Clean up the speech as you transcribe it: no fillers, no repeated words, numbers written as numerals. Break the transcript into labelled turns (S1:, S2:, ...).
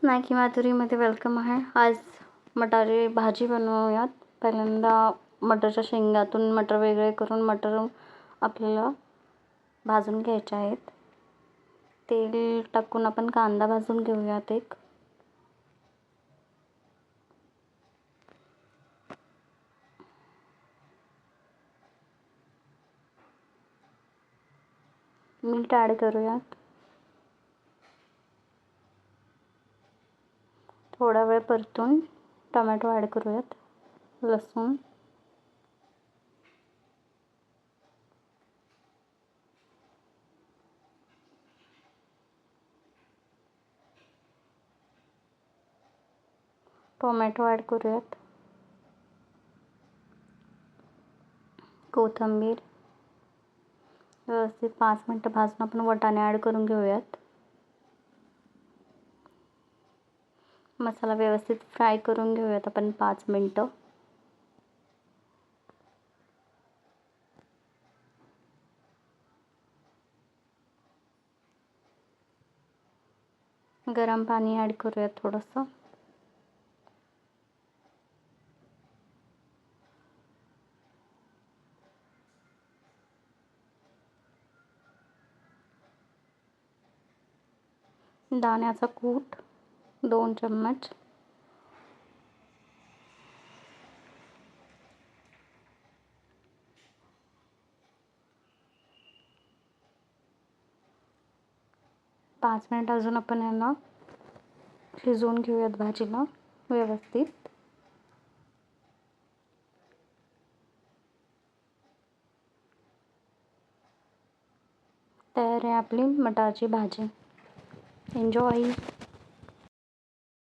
S1: स्नॅकी माधुरीमध्ये welcome आहे. आज मटारी भाजी बनवूयात. पहिल्यांदा मटरच्या शेंगातून मटर वेगळे करून मटर आपल्याला भाजून घ्यायचे आहेत. तेल टाकून आपण कांदा भाजून घेऊयात. एक मीठ ॲड करूयात. थोडा वेळ परतून टोमॅटो ॲड करूयात. लसूण, टोमॅटो ॲड करूयात. कोथिंबीर व्यवस्थित 5 मिनिटं भाजून आपण वाटाणे ॲड करून घेऊयात. मसाला व्यवस्थित फ्राय करून घेऊयात आपण 5 मिनिटं. गरम पाणी ॲड करूयात थोडंसं. दाण्याचा कूट 2 चम्मच. पाच मिनिट अजून आपण यांना शिजवून घेऊयात भाजीला व्यवस्थित. तयार आहे आपली मटारची भाजी. एन्जॉय.